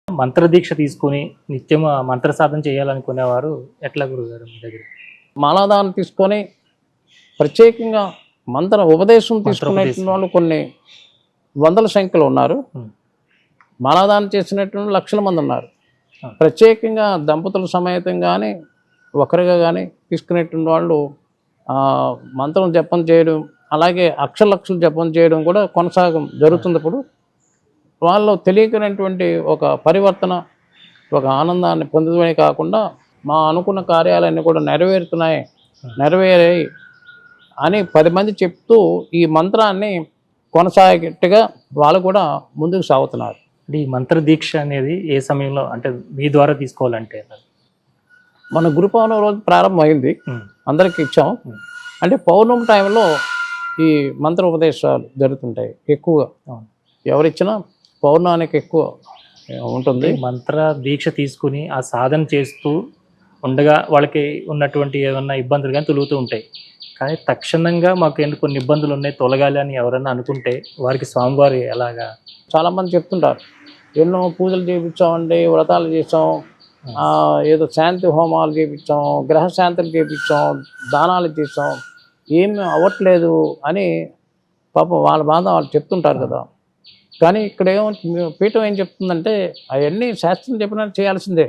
మంత్రదీక్ష తీసుకొని నిత్యం మంత్ర సాధన చేయాలనుకునేవారు ఎట్లా గురుగారు మీ దగ్గర? మాలాదానం తీసుకొని ప్రత్యేకంగా మంత్ర ఉపదేశం తీసుకునేటువంటి వాళ్ళు కొన్ని వందల సంఖ్యలో ఉన్నారు. మాలాదానం చేసినటువంటి లక్షల మంది ఉన్నారు. ప్రత్యేకంగా దంపతుల సమేతం కానీ ఒకరిగా కానీ తీసుకునేటువంటి వాళ్ళు మంత్రం జపం చేయడం, అలాగే లక్షలు జపం చేయడం కూడా జరుగుతుంది. ఇప్పుడు వాళ్ళు తెలియకనటువంటి ఒక పరివర్తన, ఒక ఆనందాన్ని పొందడమే కాకుండా మా అనుకున్న కార్యాలన్నీ కూడా నెరవేరాయి అని 10 మంది చెప్తూ ఈ మంత్రాన్ని కొనసాగేట్టుగా వాళ్ళు కూడా ముందుకు సాగుతున్నారు. ఈ మంత్ర దీక్ష అనేది ఏ సమయంలో, అంటే మీ ద్వారా తీసుకోవాలంటే? మన గురు పౌర్ణమి రోజు ప్రారంభమైంది, అందరికి ఇచ్చాం. అంటే పౌర్ణమి టైంలో ఈ మంత్ర ఉపదేశాలు జరుగుతుంటాయి ఎక్కువగా. ఎవరిచ్చినా పౌర్ణానికి ఎక్కువ ఉంటుంది. మంత్ర దీక్ష తీసుకుని ఆ సాధన చేస్తూ ఉండగా వాళ్ళకి ఉన్నటువంటి ఏమన్నా ఇబ్బందులు కానీ తొలుగుతూ ఉంటాయి. కానీ తక్షణంగా మాకు కొన్ని ఇబ్బందులు ఉన్నాయి, తొలగాలి అని ఎవరైనా అనుకుంటే వారికి స్వామివారు ఎలాగా? చాలామంది చెప్తుంటారు, ఎన్నో పూజలు చేయించామండి, వ్రతాలు చేసాం, ఏదో శాంతి హోమాలు చేయించాం, గ్రహశాంతులు చేయించాం, దానాలు చేసాం, ఏమి అవ్వట్లేదు అని పాపం వాళ్ళ బాధ వాళ్ళు చెప్తుంటారు కదా. కానీ ఇక్కడ పీఠం ఏం చెప్తుందంటే అవన్నీ శాస్త్రం చెప్పినట్టు చేయాల్సిందే,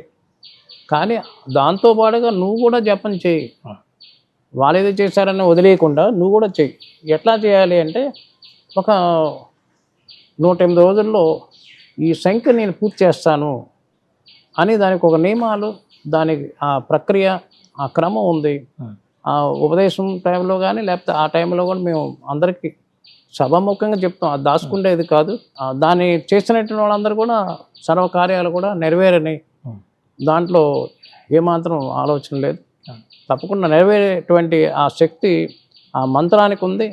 కానీ దాంతోపాటుగా నువ్వు కూడా జపం చేయి. వాళ్ళు ఏదో చేశారని వదిలేయకుండా నువ్వు కూడా చెయ్యి. ఎట్లా చేయాలి అంటే, ఒక 108 రోజుల్లో ఈ సంఖ్య నేను పూర్తి చేస్తాను అని దానికి ఒక నియమాలు, దానికి ఆ ప్రక్రియ, ఆ క్రమం ఉంది. ఆ ఉపదేశం టైంలో కానీ లేకపోతే ఆ టైంలో కూడా మేము అందరికీ సభాముఖంగా చెప్తాం, అది దాచుకుండేది కాదు. దాన్ని చేసినటువంటి వాళ్ళందరూ కూడా సర్వకార్యాలు కూడా నెరవేరని, దాంట్లో ఏమాత్రం ఆలోచన లేదు. తప్పకుండా నెరవేరేటువంటి ఆ శక్తి ఆ మంత్రానికి ఉంది,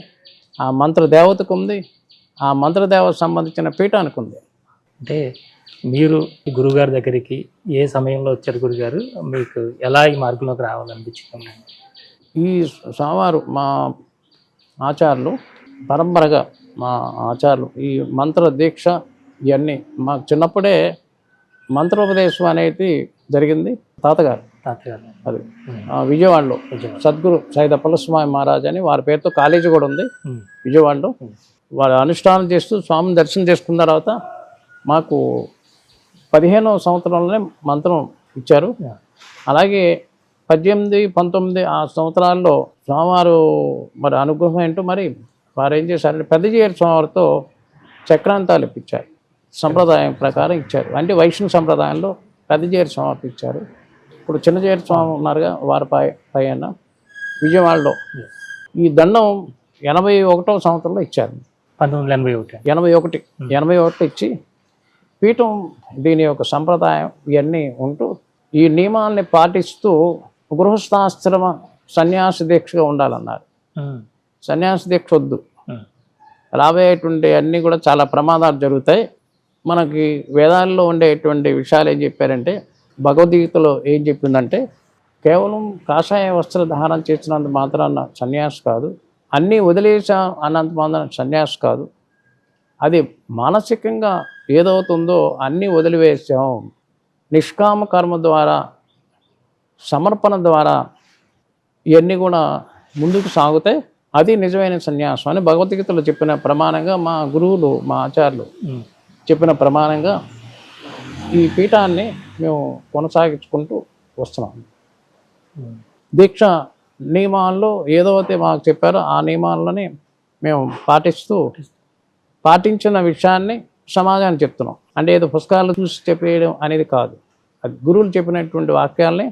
ఆ మంత్ర దేవతకు ఉంది, ఆ మంత్రదేవతకు సంబంధించిన పీఠానికి ఉంది. అంటే మీరు గురుగారి దగ్గరికి ఏ సమయంలో వచ్చారు గురుగారు? మీకు ఎలా ఈ మార్గంలోకి రావాలనిపించింది? ఈ స్వామివారు మా ఆచార్యులు, పరంపరగా మా ఆచార్యులు ఈ మంత్ర దీక్ష ఇవన్నీ మాకు చిన్నప్పుడే మంత్రోపదేశం అనేది జరిగింది. తాతగారు అది విజయవాడలో సద్గురు సైదప్పల స్వామి మహారాజ్ అని వారి పేరుతో కాలేజీ కూడా ఉంది విజయవాడలో. వారు అనుష్ఠానం చేస్తూ స్వామిని దర్శనం చేసుకున్న తర్వాత మాకు 15వ సంవత్సరంలోనే మంత్రం ఇచ్చారు. అలాగే 18, 19 ఆ సంవత్సరాల్లో స్వామివారు మరి అనుగ్రహం ఏంటో మరి వారు ఏం చేశారంటే పెద్దజీయర్ స్వామివారితో చక్రాంతాలు ఇప్పించారు, సంప్రదాయం ప్రకారం ఇచ్చారు. అంటే వైష్ణవ సంప్రదాయంలో పెద్దజీయర్ స్వామివారికి ఇచ్చారు. ఇప్పుడు చిన్నజీయర్ స్వామి ఉన్నారుగా, వారి పైన విజయవాడలో ఈ దండం 81వ సంవత్సరంలో ఇచ్చారు. 81 ఇచ్చి పీఠం దీని యొక్క సంప్రదాయం ఇవన్నీ ఉంటూ ఈ నియమాల్ని పాటిస్తూ గృహస్థాశ్రమ సన్యాస దీక్షగా ఉండాలన్నారు. సన్యాస దీక్ష వద్దు, రాబోయేటువంటి అన్నీ కూడా చాలా ప్రమాదాలు జరుగుతాయి. మనకి వేదాల్లో ఉండేటువంటి విషయాలు ఏం చెప్పారంటే, భగవద్గీతలో ఏం చెప్పిందంటే, కేవలం కాషాయ వస్త్రధారణ చేసినంత మాత్రాన సన్యాసి కాదు, అన్నీ వదిలేసా అన్నంత మాత్రాన సన్యాసి కాదు, అది మానసికంగా ఏదవుతుందో అన్నీ వదిలివేసాం, నిష్కామ కర్మ ద్వారా సమర్పణ ద్వారా ఇవన్నీ కూడా ముందుకు సాగుతాయి, అది నిజమైన సన్యాసం అని భగవద్గీతలో చెప్పిన ప్రమాణంగా మా గురువులు, మా ఆచార్యులు చెప్పిన ప్రమాణంగా ఈ పీఠాన్ని మేము కొనసాగించుకుంటూ వస్తున్నాం. దీక్ష నియమాల్లో ఏదైతే మాకు చెప్పారో ఆ నియమాలని మేము పాటించిన విషయాన్ని సమాజానికి చెప్తున్నాం. అంటే ఏదో పుస్తకాలు చూసి చెప్పేయడం అనేది కాదు, అది గురువులు చెప్పినటువంటి వాక్యాలని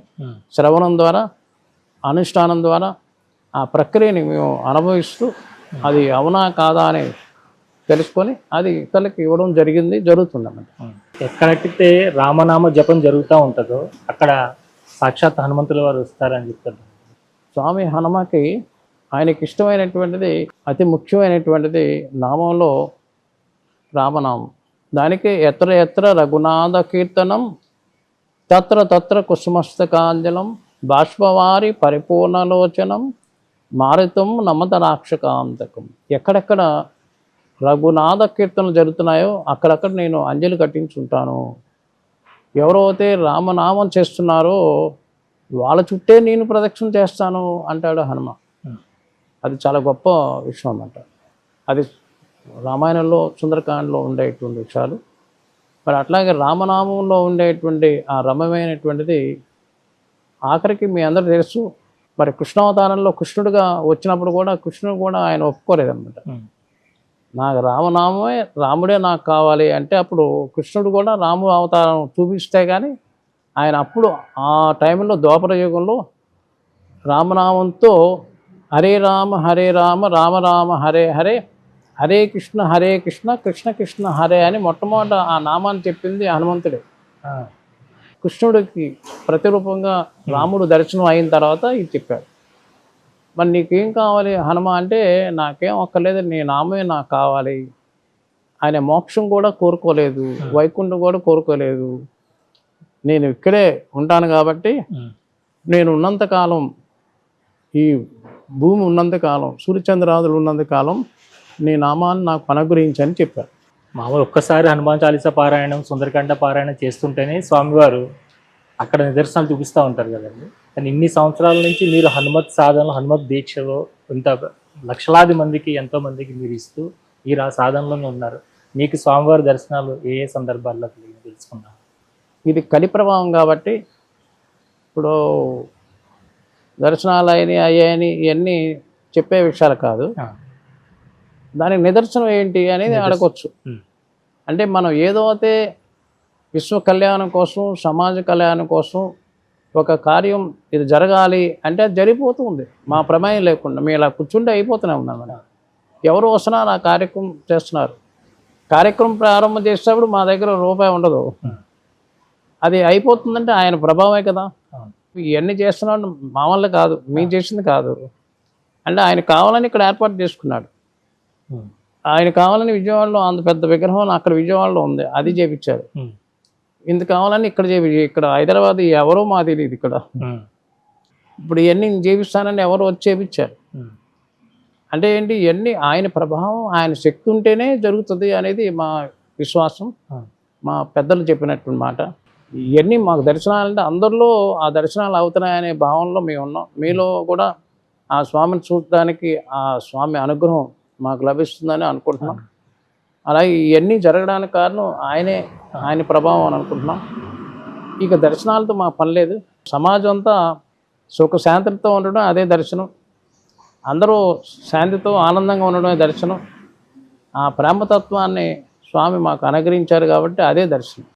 శ్రవణం ద్వారా, అనుష్ఠానం ద్వారా ఆ ప్రక్రియని మేము అనుభవిస్తూ అది అవునా కాదా అని తెలుసుకొని అది ఇతరులకి ఇవ్వడం జరుగుతుందన్నమాట. ఎక్కడైతే రామనామ జపం జరుగుతూ ఉంటుందో అక్కడ సాక్షాత్ హనుమంతుల వారు వస్తారని చెప్తారు. స్వామి హనుమకి ఆయనకి ఇష్టమైనటువంటిది అతి ముఖ్యమైనటువంటిది నామంలో రామనామం. దానికి ఎత్ర ఎత్ర రఘునాథ కీర్తనం తత్ర తత్ర కుసుమస్తకాంజలం బాష్పవారి పరిపూర్ణలోచనం మారుతం నమత రాక్షకాంతకం. ఎక్కడెక్కడ రఘునాథ కీర్తనలు జరుగుతున్నాయో అక్కడక్కడ నేను అంజలి కట్టించుంటాను. ఎవరైతే రామనామం చేస్తున్నారో వాళ్ళ చుట్టే నేను ప్రదక్షిణ చేస్తాను అంటాడు హనుమ. అది చాలా గొప్ప విషయం అన్నమాట. అది రామాయణంలో సుందరకాండలో ఉండేటువంటి విషయాలు. మరి అట్లాగే రామనామంలో ఉండేటువంటి ఆ రమ్యమైనటువంటిది ఆఖరికి మీ అందరూ తెలుసు. మరి కృష్ణావతారంలో కృష్ణుడిగా వచ్చినప్పుడు కూడా కృష్ణుడు కూడా ఆయన ఒప్పుకోలేదన్నమాట. నాకు రామనామమే రాముడే నాకు కావాలి అంటే అప్పుడు కృష్ణుడు కూడా రాముడు అవతారం చూపిస్తే కానీ ఆయన అప్పుడు ఆ టైంలో ద్వాపర యుగంలో రామనామంతో హరే రామ రామ రామ హరే హరే హరే కృష్ణ కృష్ణ కృష్ణ హరే అని మొట్టమొదట ఆ నామాన్ని చెప్పింది హనుమంతుడే. కృష్ణుడికి ప్రతిరూపంగా రాముడు దర్శనం అయిన తర్వాత ఇది చెప్పాడు. మరి నీకేం కావాలి హనుమ అంటే నాకేం ఒక్కలేదు, నీ నామే నాకు కావాలి. ఆయన మోక్షం కూడా కోరుకోలేదు, వైకుంఠం కూడా కోరుకోలేదు. నేను ఇక్కడే ఉంటాను కాబట్టి నేను ఉన్నంతకాలం, ఈ భూమి ఉన్నంతకాలం, సూర్యచంద్రాదులు ఉన్నంతకాలం నీ నామాన్ని నాకు అనుగ్రహించని చెప్పారు. మామూలు ఒక్కసారి హనుమాన్ చాలీసా పారాయణం, సుందరకాండ పారాయణం చేస్తుంటేనే స్వామివారు అక్కడ నిదర్శనాలు చూపిస్తూ ఉంటారు కదండి. కానీ ఇన్ని సంవత్సరాల నుంచి మీరు హనుమత్ సాధనలో, హనుమత్ దీక్షలో ఇంత లక్షలాది మందికి, ఎంతో మందికి మీరు ఇస్తూ మీరు ఆ సాధనలోనే ఉన్నారు. మీకు స్వామివారి దర్శనాలు ఏ ఏ సందర్భాల్లో తెలుసుకున్నారు? ఇది కలి ప్రభావం కాబట్టి ఇప్పుడు దర్శనాలు అయ్యాయని ఇవన్నీ చెప్పే విషయాలు కాదు. దానికి నిదర్శనం ఏంటి అనేది అడగొచ్చు. అంటే మనం ఏదో అయితే విశ్వ కళ్యాణం కోసం, సమాజ కళ్యాణం కోసం ఒక కార్యం ఇది జరగాలి అంటే అది జరిగిపోతుంది మా ప్రమేయం లేకుండా. మేము ఇలా కూర్చుంటే అయిపోతూనే ఉందన్నమాట. ఎవరు వస్తున్నా ఆ కార్యక్రమం చేస్తున్నారు. కార్యక్రమం ప్రారంభం చేసేటప్పుడు మా దగ్గర రూపాయి ఉండదు. అది అయిపోతుందంటే ఆయన ప్రభావమే కదా. ఇవన్నీ చేస్తున్నాడు మామూలు కాదు, మేము చేసింది కాదు. అంటే ఆయన కావాలని ఇక్కడ ఏర్పాటు చేసుకున్నాడు. ఆయన కావాలని విజయవాడలో అంత పెద్ద విగ్రహం అక్కడ విజయవాడలో ఉంది, అది చేపించారు. ఇంత కావాలని ఇక్కడ ఇక్కడ హైదరాబాద్ ఎవరో మా తెలియదు ఇక్కడ. ఇప్పుడు ఇవన్నీ చేపిస్తానని ఎవరో వచ్చి చేపించారు. అంటే ఏంటి, ఇవన్నీ ఆయన ప్రభావం, ఆయన శక్తి ఉంటేనే జరుగుతుంది అనేది మా విశ్వాసం, మా పెద్దలు చెప్పినటువంటి మాట. ఇవన్నీ మాకు దర్శనాలంటే అందరిలో ఆ దర్శనాలు అవుతున్నాయనే భావనలో మేము ఉన్నాం. మీలో కూడా ఆ స్వామిని చూడడానికి ఆ స్వామి అనుగ్రహం మాకు లభిస్తుందని అనుకుంటున్నాం. అలాగే ఇవన్నీ జరగడానికి కారణం ఆయన ప్రభావం అని అనుకుంటున్నాం. ఇక దర్శనాలతో మా పని లేదు. సమాజం అంతా సుఖశాంతితో ఉండడం అదే దర్శనం. అందరూ శాంతితో ఆనందంగా ఉండడమే దర్శనం. ఆ ప్రేమతత్వాన్ని స్వామి మాకు అనుగ్రహించారు కాబట్టి అదే దర్శనం.